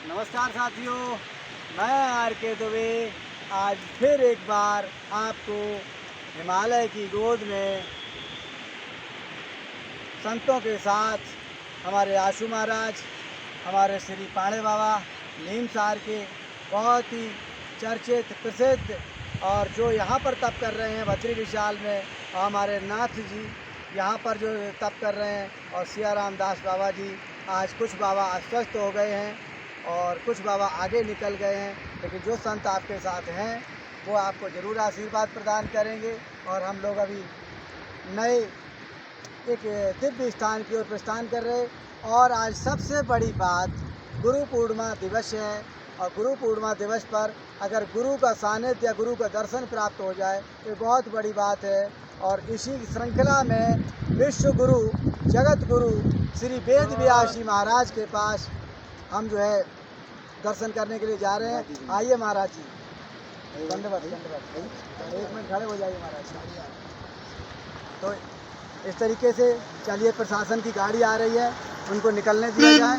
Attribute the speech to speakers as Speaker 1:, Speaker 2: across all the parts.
Speaker 1: नमस्कार साथियों, मैं आर.के. दुबे आज फिर एक बार आपको हिमालय की गोद में संतों के साथ हमारे आशु महाराज, हमारे श्री पाणे बाबा नीमसार के बहुत ही चर्चित प्रसिद्ध और जो यहाँ पर तप कर रहे हैं बद्री विशाल में, हमारे नाथ जी यहाँ पर जो तप कर रहे हैं, और सियाराम दास बाबा जी। आज कुछ बाबा अस्वस्थ हो गए हैं और कुछ बाबा आगे निकल गए हैं, लेकिन जो संत आपके साथ हैं वो आपको ज़रूर आशीर्वाद प्रदान करेंगे। और हम लोग अभी नए एक दिव्य स्थान की ओर प्रस्थान कर रहे हैं। और आज सबसे बड़ी बात, गुरु पूर्णिमा दिवस है, और गुरु पूर्णिमा दिवस पर अगर गुरु का सानिध्य या गुरु का दर्शन प्राप्त हो जाए तो बहुत बड़ी बात है। और इसी श्रृंखला में विश्व गुरु जगत गुरु श्री वेद व्यास जी महाराज के पास हम जो है दर्शन करने के लिए जा रहे हैं। आइए महाराज जी, दंडवत दंडवत, एक मिनट खड़े हो जाइए महाराज। तो इस तरीके से चलिए, प्रशासन की गाड़ी आ रही है, उनको निकलने दिया जाए।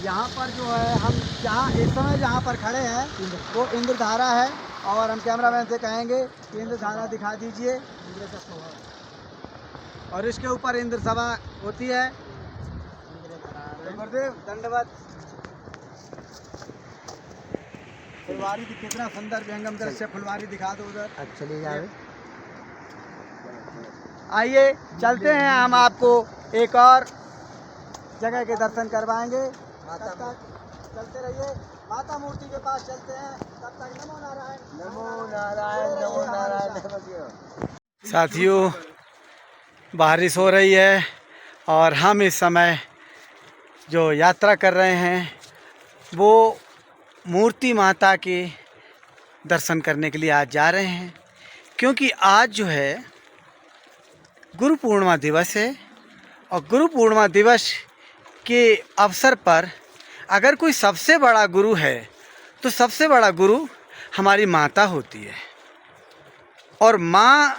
Speaker 1: यहाँ पर जो है हम जहाँ इस समय जहाँ पर खड़े हैं वो इंद्रधारा है, और हम कैमरामैन से कहेंगे कि इंद्रधारा दिखा दीजिए। और इसके ऊपर इंद्र सभा होती है। गुरुदेव दंडवत। फुलवारी की कितना सुंदर व्यंगम दृश्य, फुलवारी दिखा दो उधर। चलिए जाए, आइए चलते हैं, हम आपको एक और जगह के दर्शन करवाएंगे। तब तक चलते रहिए, माता मूर्ति के पास चलते हैं। तब तक नमो नारायण, नमो नारायण, नमो नारायण। साथियों, बारिश हो रही है और हम इस समय जो यात्रा कर रहे हैं वो मूर्ति माता के दर्शन करने के लिए आज जा रहे हैं, क्योंकि आज जो है गुरु पूर्णिमा दिवस है। और गुरु पूर्णिमा दिवस के अवसर पर अगर कोई सबसे बड़ा गुरु है तो सबसे बड़ा गुरु हमारी माता होती है, और माँ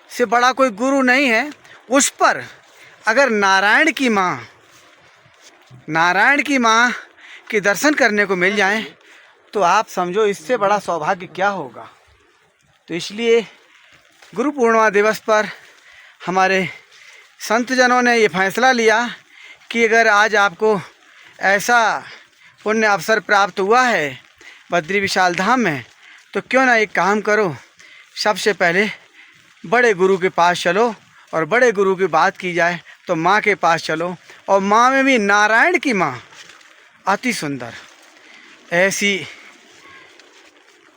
Speaker 1: से बड़ा कोई गुरु नहीं है। उस पर अगर नारायण की माँ के दर्शन करने को मिल जाएं तो आप समझो इससे बड़ा सौभाग्य क्या होगा। तो इसलिए गुरु पूर्णिमा दिवस पर हमारे संत जनों ने ये फैसला लिया कि अगर आज आपको ऐसा पुण्य अवसर प्राप्त हुआ है बद्री विशाल धाम में, तो क्यों ना एक काम करो, सबसे पहले बड़े गुरु के पास चलो, और बड़े गुरु की बात की जाए तो माँ के पास चलो। और माँ में भी नारायण की माँ अति सुंदर ऐसी,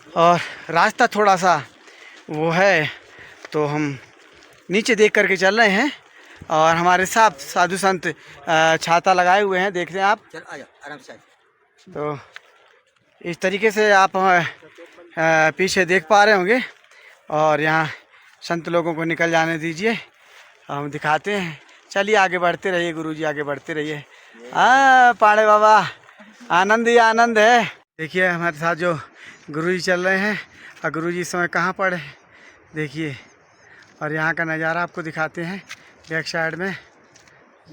Speaker 1: और रास्ता थोड़ा सा वो है तो हम नीचे देख करके चल रहे हैं। और हमारे साथ साधु संत छाता लगाए हुए हैं, देख रहे हैं आप। चल आ जाओ आराम से। तो इस तरीके से आप पीछे देख पा रहे होंगे। और यहाँ संत लोगों को निकल जाने दीजिए, हम दिखाते हैं। चलिए आगे बढ़ते रहिए गुरुजी, आगे बढ़ते रहिए। पाणे बाबा, आनंद ही आनंद है। देखिए हमारे साथ जो गुरुजी चल रहे हैं, और गुरुजी इस समय कहाँ पर है देखिए। और यहाँ का नज़ारा आपको दिखाते हैं बैक साइड में।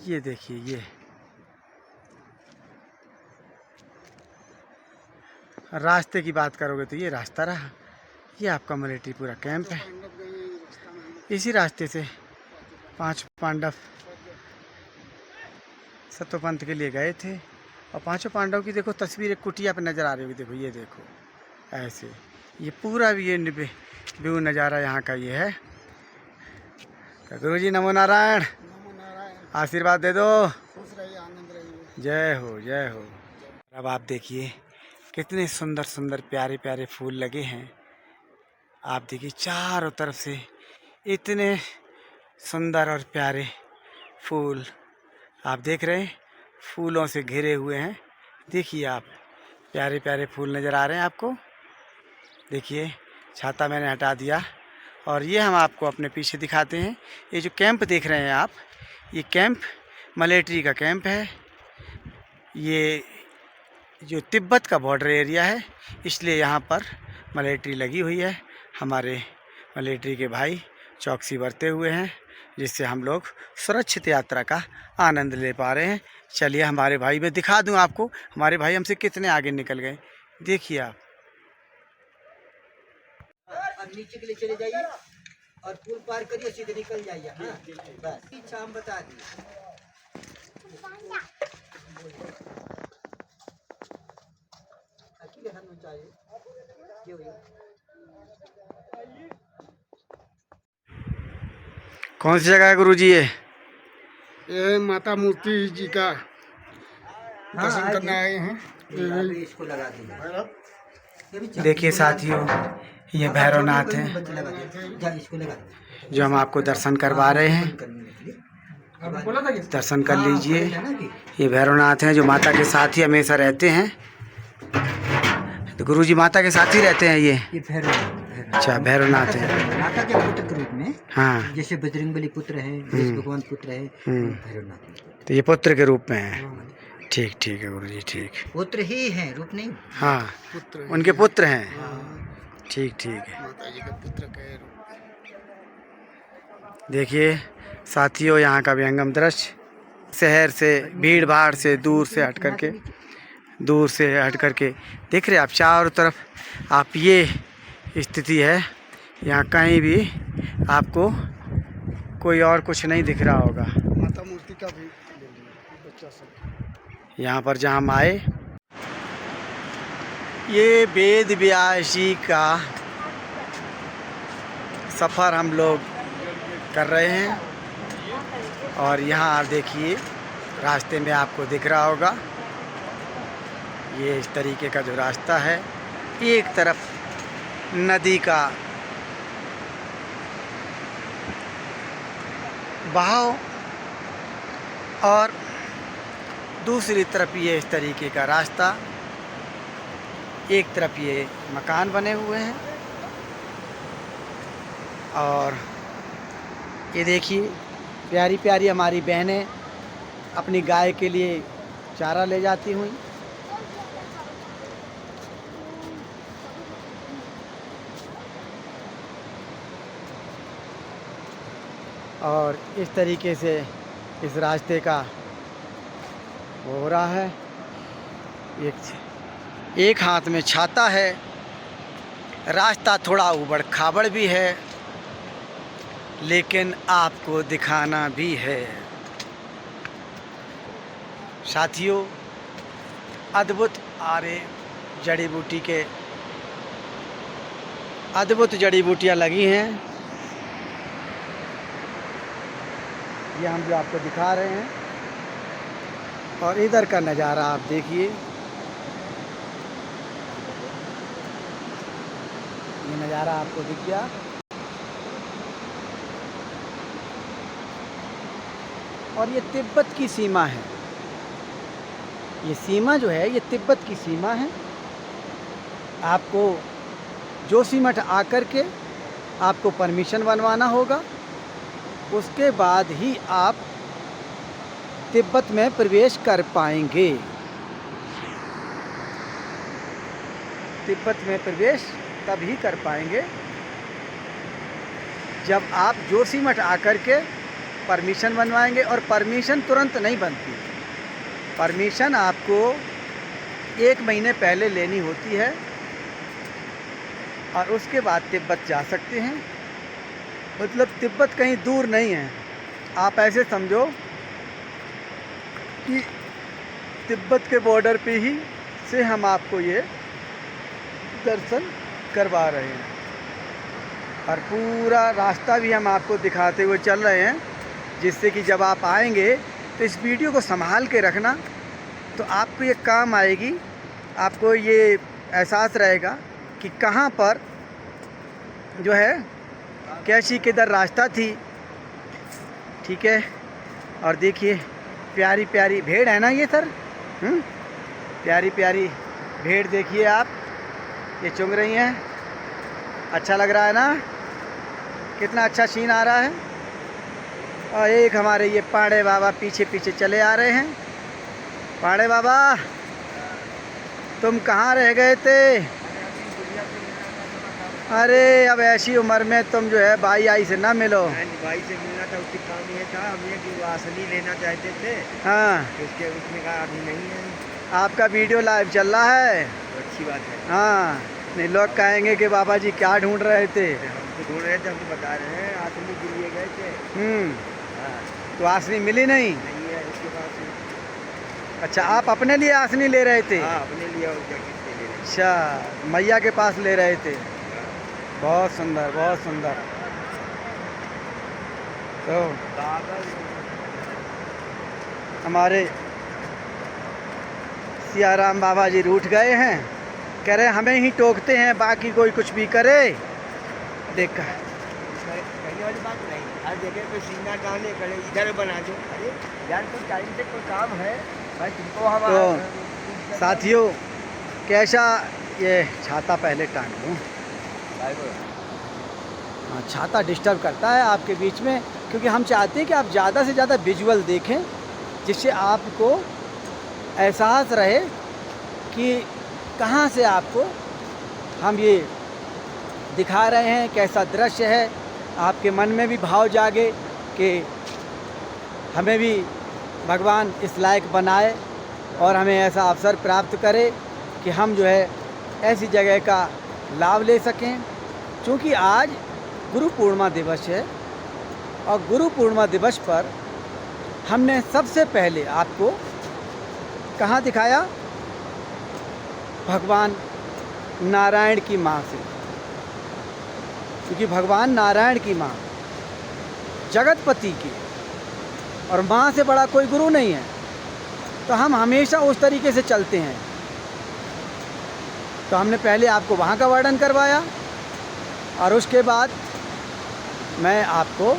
Speaker 1: ये देखिए, ये रास्ते की बात करोगे तो ये रास्ता रहा, ये आपका मलेट्रीपुरा कैंप है। इसी रास्ते से 5 पांडव सत्वपंथ के लिए गए थे, और 5 पांडव की देखो तस्वीर एक कुटिया पे नज़र आ रही होगी। देखो, ये देखो ऐसे, ये पूरा भी ये व्यू नज़ारा यहाँ का ये है। तो गुरु जी नमो नारायण, आशीर्वाद दे दो। खुश रहिए, आनंद रहिए, जय हो जय हो। अब आप देखिए कितने सुंदर सुंदर प्यारे प्यारे फूल लगे हैं। आप देखिए चारों तरफ से इतने सुंदर और प्यारे फूल आप देख रहे हैं, फूलों से घिरे हुए हैं। देखिए आप, प्यारे प्यारे फूल नज़र आ रहे हैं आपको। देखिए छाता मैंने हटा दिया, और ये हम आपको अपने पीछे दिखाते हैं। ये जो कैंप देख रहे हैं आप, ये कैंप मलेट्री का कैंप है। ये जो तिब्बत का बॉर्डर एरिया है, इसलिए यहाँ पर
Speaker 2: मिलिट्री लगी हुई है। हमारे मिलिट्री के भाई चौकसी बरते हुए हैं, जिससे हम लोग सुरक्षित यात्रा का आनंद ले पा रहे हैं। चलिए हमारे भाई, मैं दिखा दूं आपको हमारे भाई हमसे कितने आगे निकल गए। देखिए आप।
Speaker 1: अब नीचे के लिए चले जाइए और पुल पार करिए, सीधे निकल जाइए। हाँ बस, इच्छा हम बता दी।
Speaker 2: कौन सी जगह है गुरुजी ये?
Speaker 3: ये माता मूर्ति जी का दर्शन करने आए हैं।
Speaker 1: इसको लगा दीजिए।
Speaker 2: देखिए साथियों, ये भैरवनाथ हैं
Speaker 1: इसको लगा
Speaker 2: जो हम आपको दर्शन करवा रहे हैं। दर्शन कर लीजिए। ये भैरवनाथ हैं जो माता के साथ ही हमेशा रहते हैं। तो गुरुजी माता के साथ ही रहते हैं ये? अच्छा, भैरवनाथ है
Speaker 1: माता के पुत्र के रूप में।
Speaker 2: हाँ,
Speaker 1: जैसे बजरंगबली पुत्र है, विष्णु भगवान पुत्र है, भैरवनाथ।
Speaker 2: तो ये पुत्र के रूप में है। ठीक ठीक है गुरुजी, ठीक।
Speaker 1: पुत्र ही है, रूप नहीं।
Speaker 2: हाँ,
Speaker 3: पुत्र
Speaker 2: उनके पुत्र हैं। ठीक ठीक है।
Speaker 3: माता जी का पुत्र के रूप।
Speaker 2: देखिए साथियों, यहाँ का विहंगम दृश्य, शहर से, भीड़ भाड़ से दूर से हट करके देख रहे आप चारों तरफ। आप ये स्थिति है, यहाँ कहीं भी आपको कोई और कुछ नहीं दिख रहा होगा।
Speaker 3: माता मूर्ति का भी ले लीजिए बच्चा सब।
Speaker 2: यहाँ पर जहाँ हम आए, ये वेद व्यासी का सफ़र हम लोग कर रहे हैं। और यहाँ आप देखिए, रास्ते में आपको दिख रहा होगा ये इस तरीके का जो रास्ता है। एक तरफ नदी का बहाव और दूसरी तरफ ये इस तरीके का रास्ता। एक तरफ ये मकान बने हुए हैं और ये देखिए प्यारी प्यारी हमारी बहनें अपनी गाय के लिए चारा ले जाती हुई। और इस तरीके से इस रास्ते का वो हो रहा है। एक हाथ में छाता है। रास्ता थोड़ा उबड़ खाबड़ भी है, लेकिन आपको दिखाना भी है। साथियों, अद्भुत जड़ी बूटियाँ लगी हैं। ये हम जो आपको दिखा रहे हैं। और इधर का नज़ारा आप देखिए, ये नज़ारा आपको दिख गया। और ये तिब्बत की सीमा है। ये सीमा जो है, ये तिब्बत की सीमा है। आपको जोशीमठ आकर के आपको परमिशन बनवाना होगा, उसके बाद ही आप तिब्बत में प्रवेश कर पाएंगे। तिब्बत में प्रवेश तभी कर पाएंगे जब आप जोशीमठ आकर के परमिशन बनवाएंगे। और परमिशन तुरंत नहीं बनती, परमिशन आपको 1 महीने पहले लेनी होती है और उसके बाद तिब्बत जा सकते हैं। मतलब तिब्बत कहीं दूर नहीं है। आप ऐसे समझो कि तिब्बत के बॉर्डर पे ही से हम आपको ये दर्शन करवा रहे हैं। और पूरा रास्ता भी हम आपको दिखाते हुए चल रहे हैं, जिससे कि जब आप आएंगे तो इस वीडियो को संभाल के रखना, तो आपको ये काम आएगी। आपको ये एहसास रहेगा कि कहाँ पर जो है कैसी किधर रास्ता थी। ठीक है। और देखिए प्यारी प्यारी भेड़ है ना ये सर, प्यारी प्यारी भेड़ देखिए आप, ये चुंग रही हैं। अच्छा लग रहा है ना, कितना अच्छा सीन आ रहा है। और एक हमारे ये पाड़े बाबा पीछे पीछे चले आ रहे हैं। पाड़े बाबा, तुम कहाँ रह गए थे? अरे अब ऐसी उम्र में तुम जो है भाई आई से ना मिलो।
Speaker 4: भाई से मिलना था, उसके काम ये था, हम ये कि आसनी लेना चाहते थे,
Speaker 2: हाँ,
Speaker 4: उसके उसमें कहा अभी नहीं है।
Speaker 2: आपका वीडियो लाइव चल रहा है।
Speaker 4: तो अच्छी बात है।
Speaker 2: हाँ, नहीं लोग कहेंगे कि बाबा जी क्या ढूंढ रहे थे।
Speaker 4: हम तो ढूंढ रहे थे, हम तो बता रहे हैं आसनी के लिए गए थे। हाँ,
Speaker 2: तो आसनी मिली नहीं?
Speaker 4: नहीं है इसके पास।
Speaker 2: अच्छा, आप अपने लिए आसनी ले रहे थे?
Speaker 4: हाँ, अपने लिए और क्या किसके लिए।
Speaker 2: अच्छा, मैया के पास ले रहे थे। बहुत सुंदर, बहुत सुंदर। तो हमारे सियाराम बाबा जी रूठ गए हैं, कह रहे हमें ही टोकते हैं, बाकी कोई कुछ भी करे। देखा
Speaker 4: कहने वाली बात नहीं, हर जगह पे सीना डालने करे, इधर बना दो। अरे यार कुछ टाइम से कोई काम है भाई, तुमको हम
Speaker 2: तो साथियों, कैसा ये छाता पहले टांग लूँ। हाँ, छाता डिस्टर्ब करता है आपके बीच में, क्योंकि हम चाहते हैं कि आप ज़्यादा से ज़्यादा विजुअल देखें, जिससे आपको एहसास रहे कि कहाँ से आपको हम ये दिखा रहे हैं, कैसा दृश्य है, आपके मन में भी भाव जागे कि हमें भी भगवान इस लायक बनाए और हमें ऐसा अवसर प्राप्त करे कि हम जो है ऐसी जगह का लाभ ले सकें। क्योंकि आज गुरु पूर्णिमा दिवस है और गुरु पूर्णिमा दिवस पर हमने सबसे पहले आपको कहाँ दिखाया? भगवान नारायण की माँ से, क्योंकि भगवान नारायण की माँ जगतपति की और माँ से बड़ा कोई गुरु नहीं है। तो हम हमेशा उस तरीके से चलते हैं। तो हमने पहले आपको वहाँ का वर्णन करवाया और उसके बाद मैं आपको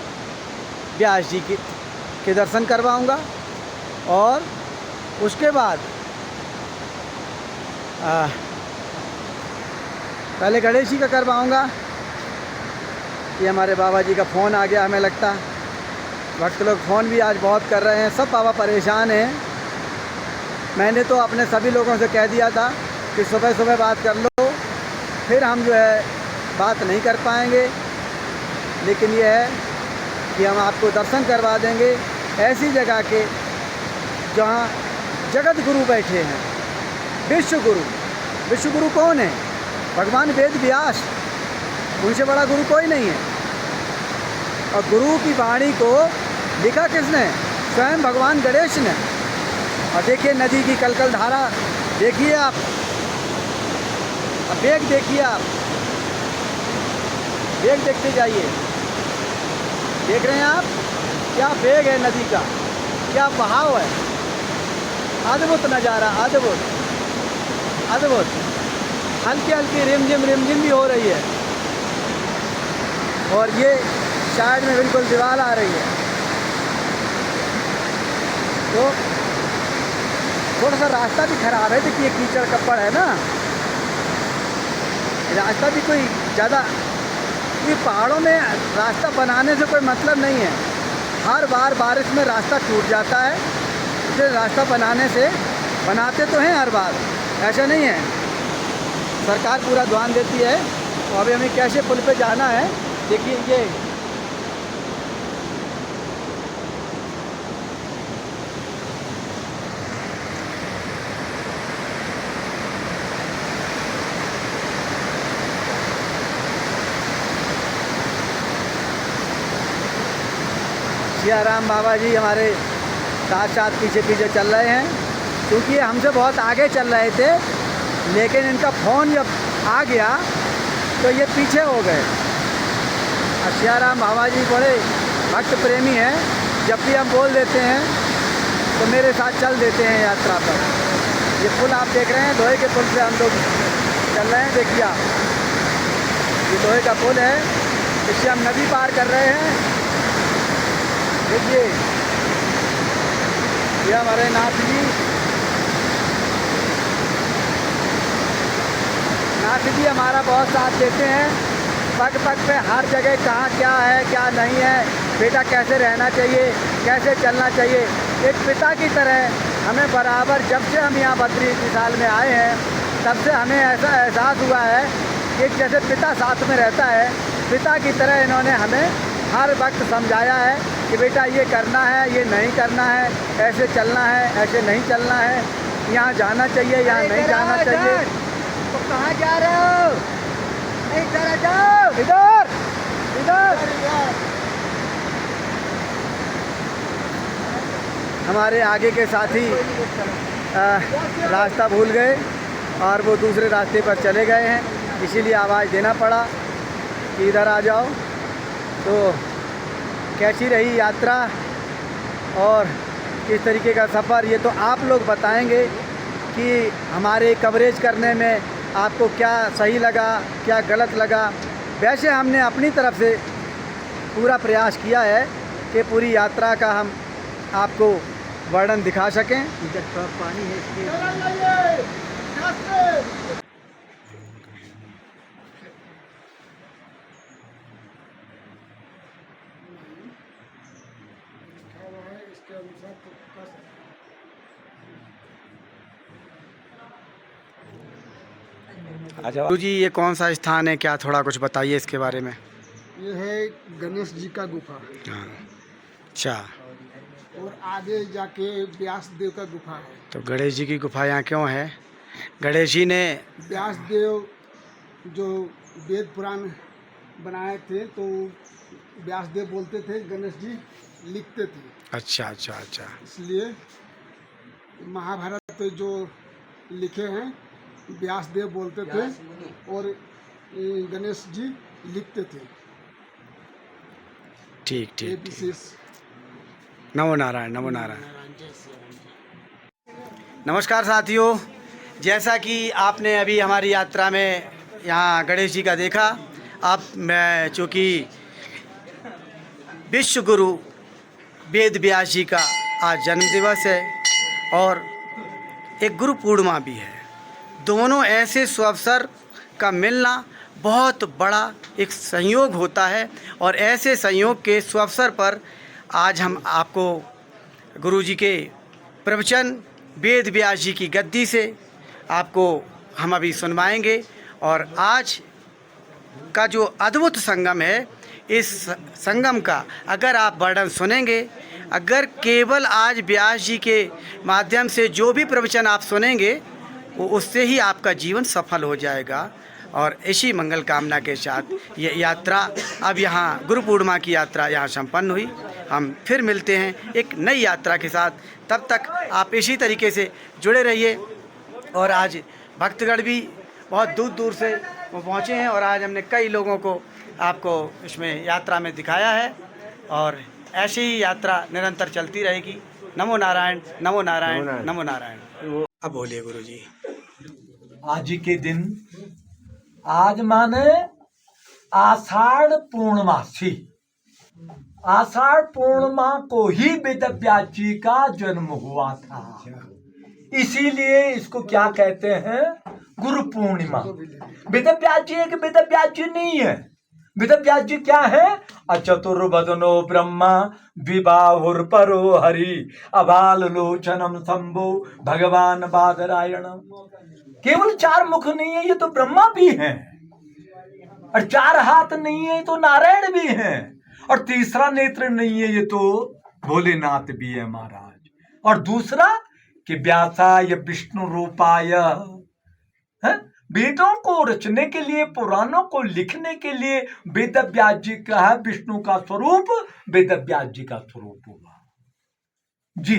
Speaker 2: व्यास जी के दर्शन करवाऊँगा और उसके बाद पहले गणेश जी का करवाऊँगा। ये हमारे बाबा जी का फ़ोन आ गया, हमें लगता भक्त लोग फ़ोन भी आज बहुत कर रहे हैं, सब बाबा परेशान हैं। मैंने तो अपने सभी लोगों से कह दिया था कि सुबह सुबह बात कर लो, फिर हम जो है बात नहीं कर पाएंगे। लेकिन ये है कि हम आपको दर्शन करवा देंगे ऐसी जगह के जहाँ जगत गुरु बैठे हैं, विश्व गुरु। विश्व गुरु कौन है? भगवान वेद व्यास, उनसे बड़ा गुरु कोई नहीं है। और गुरु की वाणी को लिखा किसने? स्वयं भगवान गणेश ने। और देखिए नदी की कलकल धारा देखिए आप, अब वेग देखिए आप, वेग देखते जाइए। देख रहे हैं आप क्या वेग है नदी का, क्या बहाव है। अद्भुत नज़ारा, अद्भुत अद्भुत। हल्की हल्की रिमझिम भी हो रही है और ये साइड में बिल्कुल दीवार आ रही है। तो थोड़ा सा रास्ता भी ख़राब है, देखिए कीचड़ कपड़ है ना, रास्ता भी कोई ज़्यादा, ये पहाड़ों में रास्ता बनाने से कोई मतलब नहीं है। हर बार बारिश में रास्ता टूट जाता है, इसलिए रास्ता बनाने से बनाते तो हैं हर बार, ऐसा नहीं है। सरकार पूरा ध्यान देती है। तो अभी हमें कैसे पुल पे जाना है, देखिए ये सियाराम बाबा जी हमारे साथ साथ पीछे पीछे चल रहे हैं, क्योंकि ये हमसे बहुत आगे चल रहे थे, लेकिन इनका फ़ोन जब आ गया तो ये पीछे हो गए। और सियाराम बाबा जी बड़े भक्त प्रेमी हैं, जब भी हम बोल देते हैं तो मेरे साथ चल देते हैं यात्रा पर। ये पुल आप देख रहे हैं, लोहे के पुल से हम लोग चल रहे हैं। देखिए आप, ये लोहे का पुल है, इससे हम नदी पार कर रहे हैं। देखिए ये हमारे नाथ जी हमारा बहुत साथ देते हैं, पग पग पे हर जगह कहाँ क्या है क्या नहीं है, बेटा कैसे रहना चाहिए, कैसे चलना चाहिए। एक पिता की तरह हमें बराबर, जब से हम यहाँ बद्री विशाल में आए हैं तब से हमें ऐसा एहसास हुआ है एक जैसे पिता साथ में रहता है, पिता की तरह इन्होंने हमें हर वक्त समझाया है कि बेटा ये करना है, ये नहीं करना है, ऐसे चलना है, ऐसे नहीं चलना है, यहाँ जाना चाहिए, यहाँ नहीं जाना चाहिए।
Speaker 4: तो कहाँ जा रहे हो? इधर आ जाओ,
Speaker 2: इधर इधर। हमारे आगे के साथी रास्ता भूल गए और वो दूसरे रास्ते पर चले गए हैं, इसीलिए आवाज़ देना पड़ा कि इधर आ जाओ। तो कैसी रही यात्रा और किस तरीके का सफ़र, ये तो आप लोग बताएंगे कि हमारे कवरेज करने में आपको क्या सही लगा, क्या गलत लगा। वैसे हमने अपनी तरफ से पूरा प्रयास किया है कि पूरी यात्रा का हम आपको वर्णन दिखा सकें।
Speaker 4: इधर थोड़ा पानी है इसके।
Speaker 2: गुरु जी ये कौन सा स्थान है, क्या थोड़ा कुछ बताइए इसके बारे में।
Speaker 3: ये है गणेश जी का गुफा,
Speaker 2: हाँ, अच्छा।
Speaker 3: और आगे जाके व्यास देव का गुफा है।
Speaker 2: तो गणेश जी की गुफा यहाँ क्यों है? गणेश जी ने
Speaker 3: व्यास देव जो वेद पुराण बनाए थे, तो व्यास देव बोलते थे, गणेश जी लिखते थे,
Speaker 2: अच्छा अच्छा अच्छा।
Speaker 3: इसलिए महाभारत जो लिखे हैं व्यास देव बोलते थे और गणेश जी लिखते थे।
Speaker 2: ठीक ठीक,
Speaker 3: ये विशेष।
Speaker 2: नमो नारायण, नमो नारायण। नमस्कार साथियों, जैसा कि आपने अभी हमारी यात्रा में यहाँ गणेश जी का देखा, अब मैं चूँकि विश्व गुरु वेद व्यास जी का आज जन्म दिवस है और एक गुरु पूर्णिमा भी है, दोनों ऐसे सुअवसर का मिलना बहुत बड़ा एक संयोग होता है। और ऐसे संयोग के सुअवसर पर आज हम आपको गुरु जी के प्रवचन वेद व्यास जी की गद्दी से आपको हम अभी सुनवाएंगे। और आज का जो अद्भुत संगम है, इस संगम का अगर आप वर्णन सुनेंगे, अगर केवल आज व्यास जी के माध्यम से जो भी प्रवचन आप सुनेंगे, वो उससे ही आपका जीवन सफल हो जाएगा। और इसी मंगल कामना के साथ ये यात्रा अब यहाँ गुरु पूर्णिमा की यात्रा यहाँ संपन्न हुई। हम फिर मिलते हैं एक नई यात्रा के साथ, तब तक आप इसी तरीके से जुड़े रहिए। और आज भक्तगण भी बहुत दूर दूर से वो पहुँचे हैं और आज हमने कई लोगों को आपको इसमें यात्रा में दिखाया है और ऐसी ही यात्रा निरंतर चलती रहेगी। नमो नारायण, नमो नारायण, नमो नारायण। अब बोलिए गुरु जी।
Speaker 5: आज के दिन, आज माने आषाढ़ पूर्णमासी, आषाढ़ पूर्णिमा को ही वेद व्यास जी का जन्म हुआ था, इसीलिए इसको क्या कहते हैं, गुरु पूर्णिमा। वेद व्यास जी एक वेद व्यास जी नहीं है, वेद व्यास जी क्या है, अचतुर्वदनो ब्रह्मा विबाहुर परो हरि अबाल लोचनम शंभो भगवान बादरायणम। केवल चार मुख नहीं है, ये तो ब्रह्मा भी हैं, और चार हाथ नहीं है, ये तो नारायण भी हैं, और तीसरा नेत्र नहीं है, ये तो भोलेनाथ भी है महाराज। और दूसरा कि व्यासाय विष्णु रूपाय, वेदों को रचने के लिए, पुराणों को लिखने के लिए वेद व्यास जी का है, विष्णु का स्वरूप वेद व्यास जी का स्वरूप हुआ जी।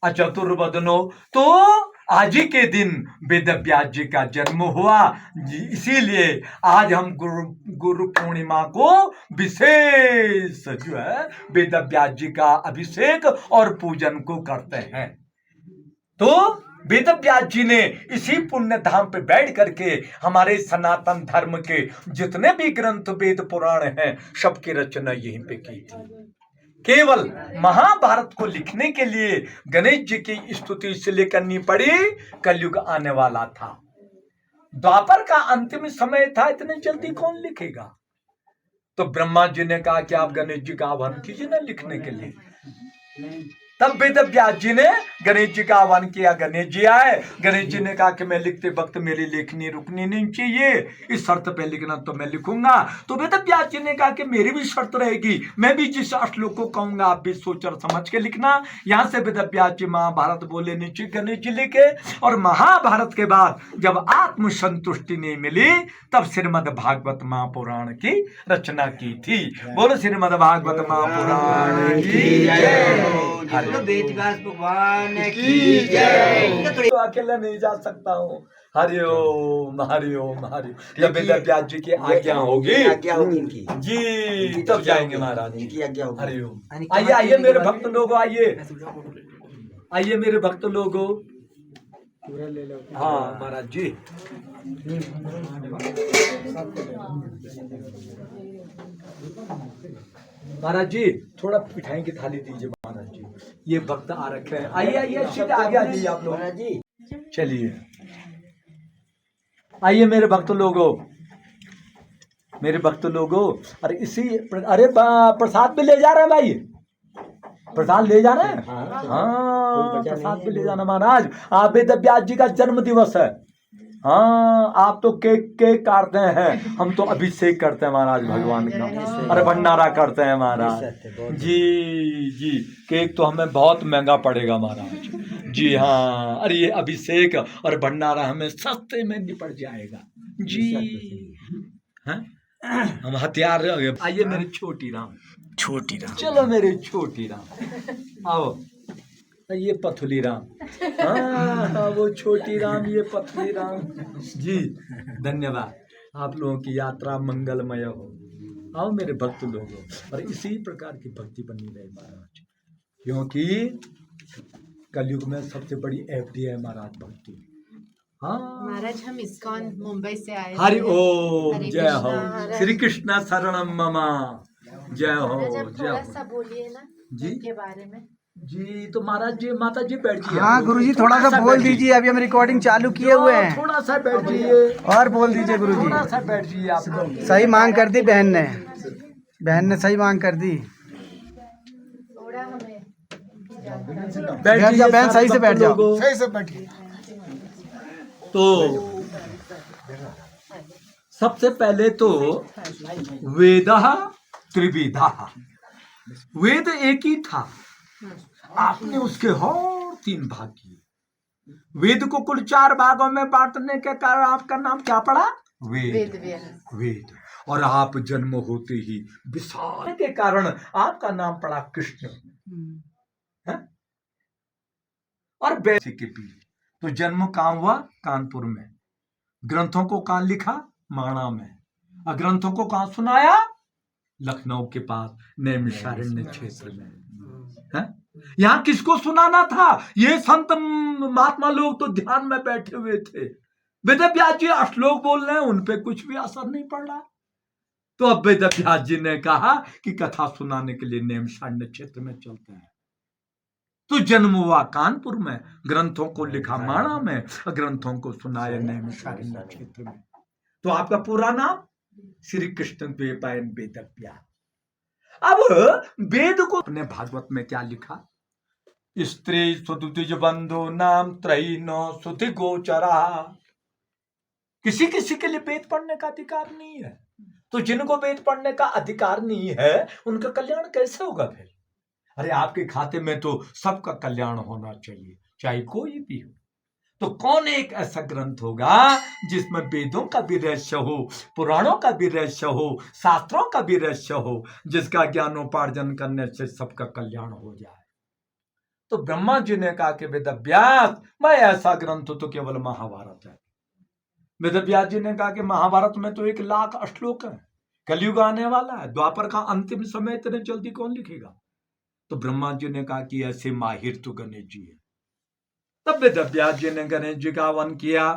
Speaker 5: अचतुर्वदनो, तो आज ही के दिन वेद व्यास जी का जन्म हुआ, इसीलिए आज हम गुरु पूर्णिमा को विशेष जो है वेद व्यास जी का अभिषेक और पूजन को करते हैं। तो वेद व्यास जी ने इसी पुण्य धाम पे बैठ करके हमारे सनातन धर्म के जितने भी ग्रंथ वेद पुराण हैं, सबकी रचना यहीं पे की थी। केवल महाभारत को लिखने के लिए गणेश जी की स्तुति इसलिए करनी पड़ी, कलयुग आने वाला था, द्वापर का अंतिम समय था, इतने जल्दी कौन लिखेगा। तो ब्रह्मा जी ने कहा कि आप गणेश जी का आह्वान कीजिए ना लिखने के लिए। तब वेद व्यास जी ने गणेश जी का आह्वान किया। गणेश जी आए। गणेश जी ने कहा कि मैं लिखते वक्त मेरी लेखनी रुकनी नहीं चाहिए, इस शर्त पे लिखना तो मैं लिखूंगा। तो वेद व्यास जी ने कहा कि मेरी भी शर्त रहेगी, मैं भी जिस श्लोक को कहूंगा आप भी सोच और समझ के लिखना। यहां से वेद व्यास जी महाभारत बोले, नीचे गणेश जी लिखे। और महाभारत के बाद जब आत्म संतुष्टि नहीं मिली तब श्रीमद् भागवत महापुराण की रचना की थी। बोलो श्रीमद् भागवत महापुराण की जय।
Speaker 4: वेद व्यास भगवान की जय।
Speaker 5: तो अकेला नहीं जा सकता हूँ। हरिओम हरिओम हरिओम। जब वेद व्यास जी की आज्ञा होगी,
Speaker 4: आज्ञा होगी इनकी
Speaker 5: जी, तब जाएंगे महाराज।
Speaker 4: इनकी आज्ञा होगी।
Speaker 5: हरिओम। आइए आइए मेरे भक्त लोगों, आइए आइए मेरे भक्त लोगों। हाँ महाराज जी। महाराज जी थोड़ा मिठाई की थाली दीजिए महाराज जी, ये भक्त आ रखे हैं। आइए आइए सीधे आगे आ जाइए आप लोग।
Speaker 4: महाराज जी
Speaker 5: चलिए आइए मेरे भक्त लोगों, मेरे भक्त लोगों। अरे अरे प्रसाद भी ले जा रहे हैं भाई, प्रसाद ले जाना है। हाँ प्रसाद भी ले जाना महाराज। आप वेद व्यास जी का जन्म दिवस है। हाँ आप तो केक काटते हैं, हम तो अभिषेक करते हैं महाराज भगवान का। अरे भंडारा करते हैं महाराज जी। जी केक तो हमें बहुत महंगा पड़ेगा महाराज जी। हाँ अरे ये अभिषेक और भंडारा हमें सस्ते में निपट जाएगा जी। हाँ हम हथियार। आइए मेरे छोटी राम, छोटी राम, चलो मेरे छोटी राम आओ। ये पथुली राम, हाँ वो छोटी राम, ये पथुली राम जी। धन्यवाद, आप लोगों की यात्रा मंगलमय हो। आओ मेरे भक्त लोगों, और इसी प्रकार की भक्ति बनी रहे महाराज, क्योंकि कलयुग में सबसे बड़ी एफडी है महाराज भक्ति। हाँ
Speaker 6: महाराज हम इस्कॉन मुंबई से आए।
Speaker 5: हरि ओम
Speaker 6: हरे
Speaker 5: जय
Speaker 6: कृष्णा,
Speaker 5: हो।
Speaker 6: महाराज।
Speaker 5: श्री कृष्ण शरणम ममा जय हो
Speaker 6: महाराज आप
Speaker 5: जय
Speaker 6: थोड़ा
Speaker 5: हो
Speaker 6: सा बोलिए ना
Speaker 5: जी
Speaker 6: के बारे में।
Speaker 5: जी। तो महाराज जी माता जी बैठ जाइए।
Speaker 2: हाँ गुरुजी थोड़ा सा बोल दीजिए, अभी हम रिकॉर्डिंग चालू किए हुए हैं।
Speaker 5: थोड़ा सा बैठ जाइए
Speaker 2: और बोल दीजिए गुरुजी।
Speaker 5: थोड़ा सा बैठ जाइए आप लोग।
Speaker 2: सही मांग कर दी बहन ने, बहन ने सही मांग कर दी।
Speaker 6: थोड़ा हमें
Speaker 5: बैठ
Speaker 2: जाओ,
Speaker 5: जाइए
Speaker 2: बहन, सही से बैठ जाओ।
Speaker 5: लोगों।
Speaker 3: सही से बैठिए।
Speaker 5: तो सबसे पहले तो वेदः त्रिविधः, वेद एक ही था, आपने उसके और 3 भाग किए। वेद को कुल 4 भागों में बांटने के कारण आपका नाम क्या पड़ा?
Speaker 6: वेद व्यास।
Speaker 5: वेद। और आप जन्म होते ही विशाल के कारण आपका नाम पड़ा कृष्ण है? और वैसे के भी तो जन्म कहाँ हुआ? कानपुर में। ग्रंथों को कहाँ लिखा? माणा में। और ग्रंथों को कहाँ सुनाया? लखनऊ के पास नैमिषारण्य क्षेत्र में है? यहाँ किसको सुनाना था? ये संत महात्मा लोग तो ध्यान में बैठे हुए थे। वेद व्यास जी श्लोक बोल रहे हैं, उन पे कुछ भी असर नहीं पड़ रहा। तो अब वेद व्यास जी ने कहा कि कथा सुनाने के लिए नैमिषारण्य क्षेत्र में चलते हैं। तो जन्म हुआ कानपुर में, ग्रंथों को लिखा माणा में, ग्रंथों को सुनाया नैमिषारण्य क्षेत्र में। तो आपका पूरा नाम श्री कृष्ण द्वैपायन वेद व्यास। अब वेद को अपने भागवत में क्या लिखा? स्त्री सुद्विज बंधु नाम त्रयी नो सुति गोचरा। किसी किसी के लिए वेद पढ़ने का अधिकार नहीं है। तो जिनको वेद पढ़ने का अधिकार नहीं है उनका कल्याण कैसे होगा फिर? अरे आपके खाते में तो सबका कल्याण होना चाहिए, चाहे कोई भी हो। तो कौन एक ऐसा ग्रंथ होगा जिसमें वेदों का भी रहस्य हो, पुराणों का भी रहस्य हो, शास्त्रों का भी रहस्य हो, जिसका ज्ञानोपार्जन करने से सबका कल्याण हो जाए? तो ब्रह्मा जी ने कहा कि वेद व्यास, मैं ऐसा ग्रंथ तो केवल महाभारत है। वेद व्यास जी ने कहा कि महाभारत में तो 1,00,000 श्लोक है, कलयुग आने वाला है, द्वापर का अंतिम समय, इतने जल्दी कौन लिखेगा? तो ब्रह्मा जी ने कहा कि ऐसे माहिर तो गणेश जी है। तब वेद व्यास जी ने गणेश जी का आह्वान किया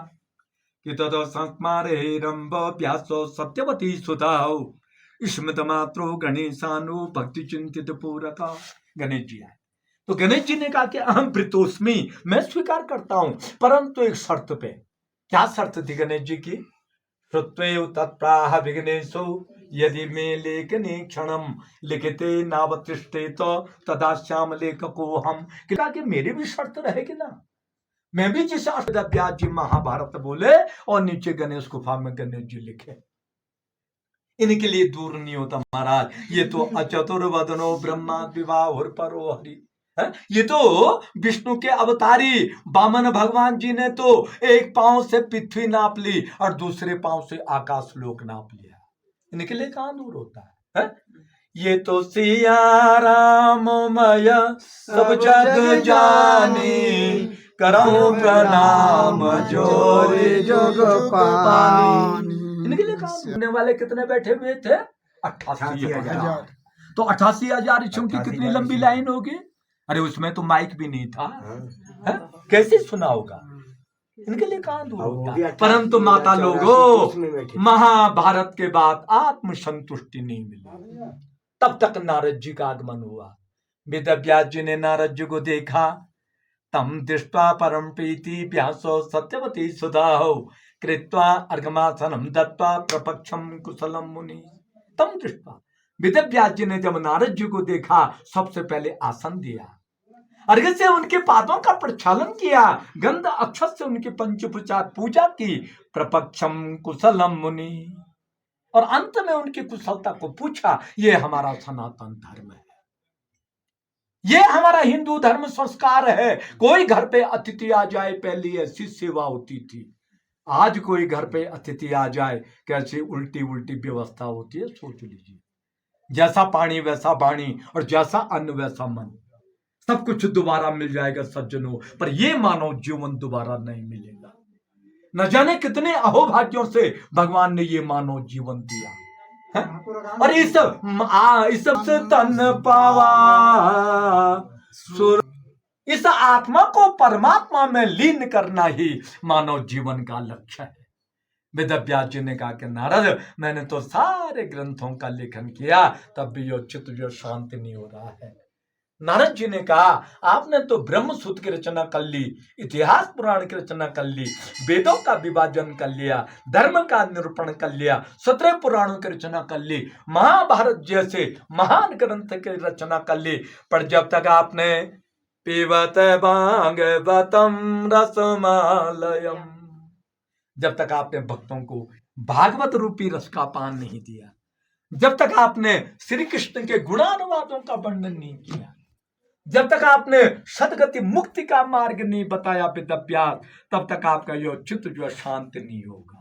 Speaker 5: कि ततो संस्मारे रंभ व्यासो सत्यवती सुधाओ स्मृत मात्रो गणेशानु भक्ति चिंतित पूरक। गणेश जी आए तो गणेश जी ने कहा कि अहम प्रीतोस्मि, मैं स्वीकार करता हूं, परंतु एक शर्त पे। क्या शर्त थी गणेश जी की? श्रुत्वेव तत्प्राह विघ्नेशो यदि मे लेखने क्षणम लिखते नावतिष्ठे तो तदा श्याम लेखको हम, कि मेरी भी शर्त रहेगी ना, मैं भी जिस व्यास जी महाभारत बोले और नीचे गणेश गुफा में गणेश जी लिखे, इनके लिए दूर नहीं होता महाराज। ये तो अचतुर्वदनो ब्रह्मा विवाहुर परो हरि, ये तो विष्णु के अवतारी वामन भगवान जी ने तो एक पांव से पृथ्वी नाप ली और दूसरे पांव से आकाश लोक नाप लिया, इनके लिए कहां दूर होता है? ये तो सिया राम मय सब जग जाने, करऊं प्रणाम जोरे जोग पानी। इनके लिए कहां सुनने वाले कितने बैठे हुए थे? 88,000। तो 88,000 इच्छों की कितनी लंबी लाइन होगी? अरे उसमें तो माइक भी नहीं था, कैसे सुना होगा? इनके लिए कहां दूर होता? परंतु माता लोगों, महाभारत के बाद आत्म संतुष्टि नहीं मिली, तब तक नारद जी का आगमन हुआ। वेद व्यास जी ने नारद जी को देखा, तम दृष्ट्वा परम प्रीति व्यासो सत्यवती सुधाहो कृत्वा अर्घमासनम दत्वा प्रपक्षम कुशलम मुनि। तम दृष्ट्वा, वेद व्यास जी ने जब नारद जी को देखा, सबसे पहले आसन दिया, अर्घ्य से उनके पादों का प्रक्षालन किया, गंध अक्षत से उनकी पंचोपचार पूजा की, प्रपक्षम कुशलम मुनि, और अंत में उनकी कुशलता को पूछा। ये हमारा सनातन धर्म है, ये हमारा हिंदू धर्म संस्कार है। कोई घर पे अतिथि आ जाए, पहली ऐसी सेवा होती थी, आज कोई घर पे अतिथि आ जाए कैसी उल्टी उल्टी व्यवस्था होती है, सोच लीजिए। जैसा पानी वैसा वाणी, और जैसा अन्न वैसा मन, सब कुछ दोबारा मिल जाएगा सज्जनों, पर ये मानव जीवन दोबारा नहीं मिलेगा। न जाने कितने अहोभाग्यों से भगवान ने ये मानव जीवन दिया है? और इस तन पावा सुर, इस आत्मा को परमात्मा में लीन करना ही मानव जीवन का लक्ष्य है। वेद व्यास जी ने कहा कि नारद, मैंने तो सारे ग्रंथों का लेखन किया, तब भी यो चित्त जो शांति नहीं हो रहा है। नारद जी ने कहा, आपने तो ब्रह्म सूत्र की रचना कर ली, इतिहास पुराण की रचना कर ली, वेदों का विभाजन कर लिया, धर्म का निरूपण कर लिया, 17 पुराणों की रचना कर ली, महाभारत जैसे महान ग्रंथ की रचना कर ली, पर जब तक आपने पीवत भांग बतम रसमालयम, जब तक आपने भक्तों को भागवत रूपी रस का पान नहीं दिया, जब तक आपने श्री कृष्ण के गुणानुवादों का वर्णन नहीं किया, जब तक आपने सदगति मुक्ति का मार्ग नहीं बताया वेद व्यास, तब तक आपका यो चित्त जो शांत नहीं होगा।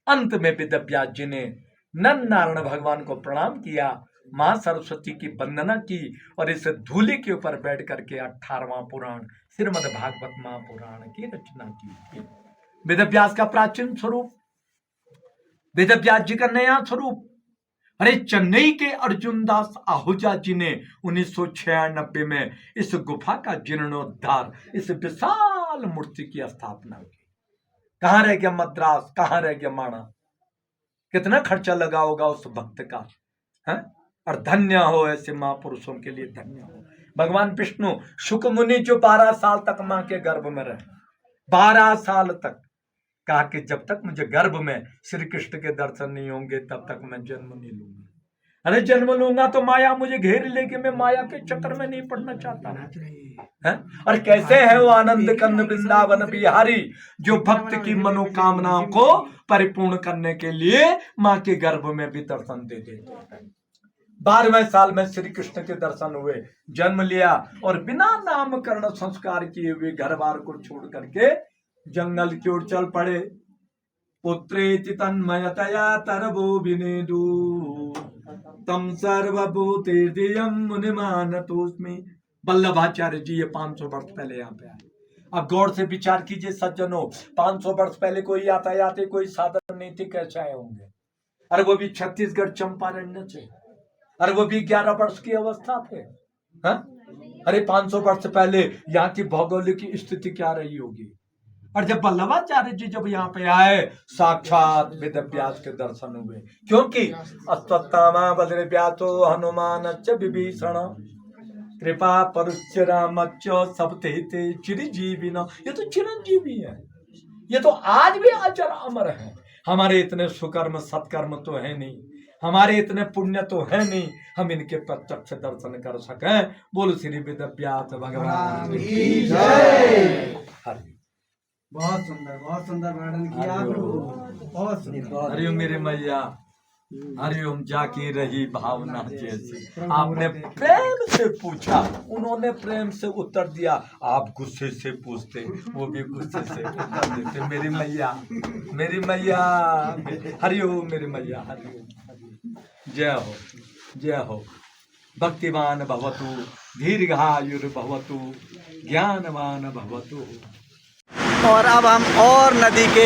Speaker 5: अंत में वेद व्यास जी ने नर नारायण भगवान को प्रणाम किया, मां सरस्वती की वंदना की, और इस धूलि के ऊपर बैठ करके 18वां पुराण श्रीमद् भागवत महापुराण की रचना की थी। वेद व्यास का प्राचीन स्वरूप, वेद व्यास जी का नया स्वरूप। अरे चेन्नई के अर्जुन दास आहूजा जी ने 1996 में इस गुफा का जीर्णोद्धार, इस विशाल मूर्ति की स्थापना की। कहां रह गया मद्रास, कहां रह गया माणा, कितना खर्चा लगा होगा उस भक्त का, है? और धन्य हो ऐसे महापुरुषों के लिए, धन्य हो। भगवान विष्णु शुक मुनि जो 12 साल तक मां के गर्भ में रहे, 12 साल तक, कहा कि जब तक मुझे गर्भ में श्री कृष्ण के दर्शन नहीं होंगे तब तक मैं जन्म नहीं लूंगा। अरे जन्म लूंगा तो माया मुझे घेर लेगी, मैं माया के चक्कर में नहीं पड़ना चाहता है? और कैसे है वो आनंद कंद वृंदावन बिहारी, जो भक्त की मनोकामनाओं को परिपूर्ण करने के लिए माँ के गर्भ में भी दर्शन दे देते हैं। 12वें साल में श्री कृष्ण के दर्शन हुए, जन्म लिया, और बिना नामकरण संस्कार किए हुए घर बार को छोड़ करके जंगल की ओर चल पड़े। पुत्रेति तन्मयतया तरवो विनेदु तम सर्वभूतेर्दियं मुनिमानतोस्मि। वल्लभाचार्य जी ये 500 वर्ष पहले यहाँ पे आए। अब गौर से विचार कीजिए सज्जनों, 500 वर्ष पहले कोई यातायात, कोई साधन नहीं थे, कैसे आए होंगे? अरे वो भी छत्तीसगढ़ चंपारण्य से, अरे वो भी 11 वर्ष की अवस्था थे, हा? अरे 500 वर्ष पहले यहाँ की भौगोलिक स्थिति क्या रही होगी? और जब वल्लभाचार्य जी जब यहाँ पे आए, साक्षात वेद व्यास के दर्शन हुए, क्योंकि अश्वत्थामा बलव्यासो हनुमान च विभीषण कृपा परुच्च रामच्च सबते चिरंजीवी न। ये तो चिरंजीवी है, ये तो आज भी अजर अमर है। हमारे इतने सुकर्म सत्कर्म तो है नहीं, हमारे इतने पुण्य तो है नहीं हम इनके प्रत्यक्ष दर्शन कर सकें। बोलो श्री वेदव्यास भगवान की जय। हरि
Speaker 1: बहुत सुंदर वर्णन किया प्रभु, बहुत सुंदर।
Speaker 5: हरिओम मेरे मैया, हरिओम जाकी रही भावना जैसी। आपने प्रेम से पूछा, उन्होंने प्रेम से उत्तर दिया। आप गुस्से से पूछते, वो भी गुस्से से उत्तर देते। मेरी मैया, मेरी मैया, हरिओम मेरी मैया, हरिओम। जय हो, जय हो। भक्तिमान भवतु, दीर्घायुर्भवतु, ज्ञानवान भवतु।
Speaker 2: और अब हम और नदी के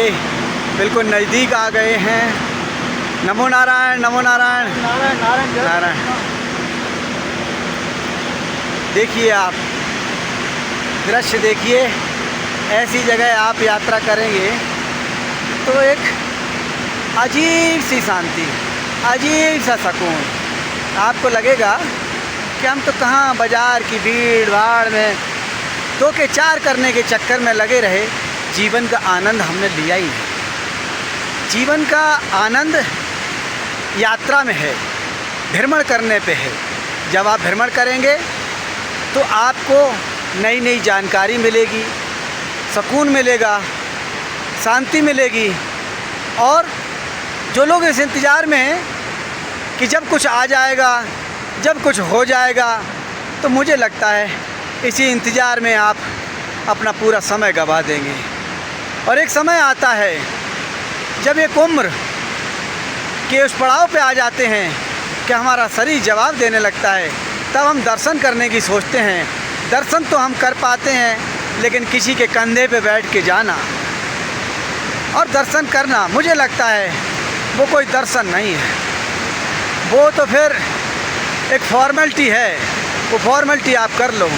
Speaker 2: बिल्कुल नज़दीक आ गए हैं। नमो नारायण, नमो नारायण,
Speaker 1: नारायण नारायण जय।
Speaker 2: नारायण। देखिए आप दृश्य देखिए, ऐसी जगह आप यात्रा करेंगे तो एक अजीब सी शांति, अजीब सा सुकून। आपको लगेगा कि हम तो कहाँ बाज़ार की भीड़ भाड़ में दो के चार करने के चक्कर में लगे रहे। जीवन का आनंद हमने लिया ही है। जीवन का आनंद यात्रा में है, भ्रमण करने पे है। जब आप भ्रमण करेंगे तो आपको नई नई जानकारी मिलेगी, सुकून मिलेगा, शांति मिलेगी। और जो लोग इस इंतज़ार में हैं कि जब कुछ आ जाएगा, जब कुछ हो जाएगा, तो मुझे लगता है इसी इंतज़ार में आप अपना पूरा समय गंवा देंगे। और एक समय आता है जब एक उम्र के उस पड़ाव पे आ जाते हैं कि हमारा शरीर जवाब देने लगता है, तब हम दर्शन करने की सोचते हैं। दर्शन तो हम कर पाते हैं, लेकिन किसी के कंधे पे बैठ के जाना और दर्शन करना, मुझे लगता है वो कोई दर्शन नहीं है। वो तो फिर एक फॉर्मेलिटी है, वो फॉर्मेलिटी आप कर लो।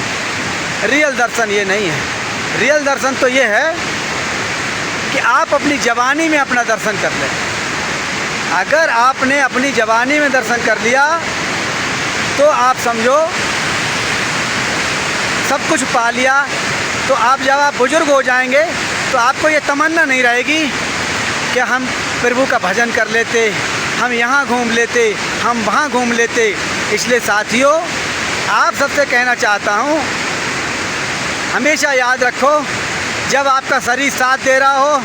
Speaker 2: रियल दर्शन ये नहीं है। रियल दर्शन तो ये है कि आप अपनी जवानी में अपना दर्शन कर लें। अगर आपने अपनी जवानी में दर्शन कर लिया तो आप समझो सब कुछ पा लिया। तो आप जब आप बुजुर्ग हो जाएंगे तो आपको ये तमन्ना नहीं रहेगी कि हम प्रभु का भजन कर लेते, हम यहाँ घूम लेते, हम वहाँ घूम लेते। इसलिए साथियों, आप सबसे कहना चाहता हूँ, हमेशा याद रखो, जब आपका शरीर साथ दे रहा हो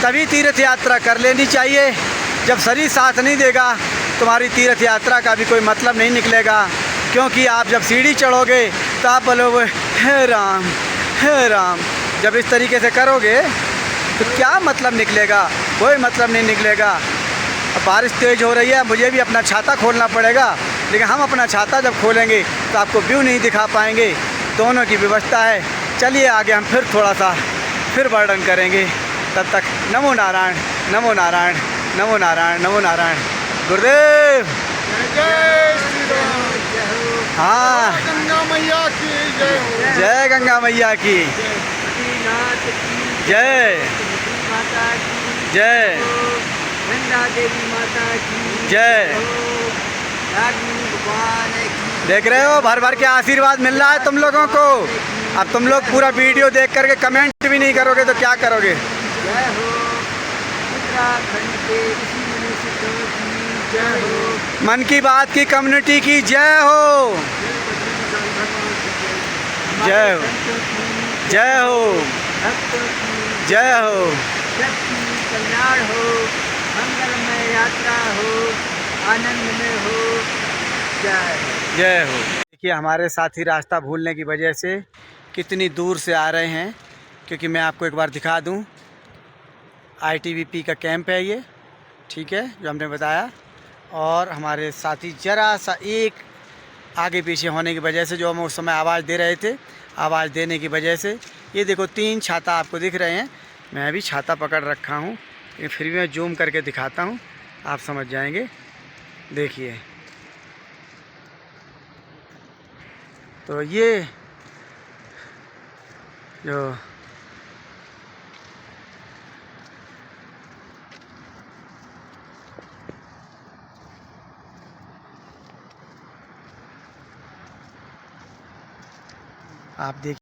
Speaker 2: तभी तीर्थ यात्रा कर लेनी चाहिए। जब शरीर साथ नहीं देगा तुम्हारी तीर्थ यात्रा का भी कोई मतलब नहीं निकलेगा। क्योंकि आप जब सीढ़ी चढ़ोगे तो आप बोलोगे हे राम, हे राम। जब इस तरीके से करोगे तो क्या मतलब निकलेगा? कोई मतलब नहीं निकलेगा। अब बारिश तेज़ हो रही है, मुझे भी अपना छाता खोलना पड़ेगा, लेकिन हम अपना छाता जब खोलेंगे तो आपको व्यू नहीं दिखा पाएंगे। दोनों की व्यवस्था है। चलिए आगे हम फिर थोड़ा सा फिर वर्णन करेंगे। तब तक नमो नारायण, नमो नारायण, नमो नारायण, नमो नारायण। गुरुदेव
Speaker 3: जय श्री राम।
Speaker 2: हाँ,
Speaker 3: गंगा मैया की जय हो।
Speaker 2: जय गंगा मैया की जय,
Speaker 4: माता की
Speaker 2: जय
Speaker 4: गंगा देवी माता की
Speaker 2: जय।
Speaker 4: भगवान की।
Speaker 2: देख रहे हो, भर भर के आशीर्वाद मिल रहा है तुम लोगों को। अब तुम लोग पूरा वीडियो देख करके कमेंट भी नहीं करोगे तो क्या करोगे?
Speaker 4: जय हो उत्तराखंड के ऋषि मुनि सिद्धों की जय हो।
Speaker 2: मन की बात की कम्युनिटी की जय हो, जय हो, जय हो,
Speaker 4: भक्तों की
Speaker 2: जय हो।
Speaker 4: सबकी कल्याण हो, मंगलमय यात्रा हो, आनंद में हो। जय हो।
Speaker 2: जय हो। देखिए हमारे साथी रास्ता भूलने की वजह से कितनी दूर से आ रहे हैं, क्योंकि मैं आपको एक बार दिखा दूं, ITBP का कैंप है ये, ठीक है, जो हमने बताया। और हमारे साथी जरा सा एक आगे पीछे होने की वजह से, जो हम उस समय आवाज़ दे रहे थे, आवाज़ देने की वजह से, ये देखो 3 छाता आपको दिख रहे हैं। मैं भी छाता पकड़ रखा हूँ, लेकिन फिर भी मैं जूम करके दिखाता हूँ, आप समझ जाएंगे। देखिए, तो ये जो आप देखिए।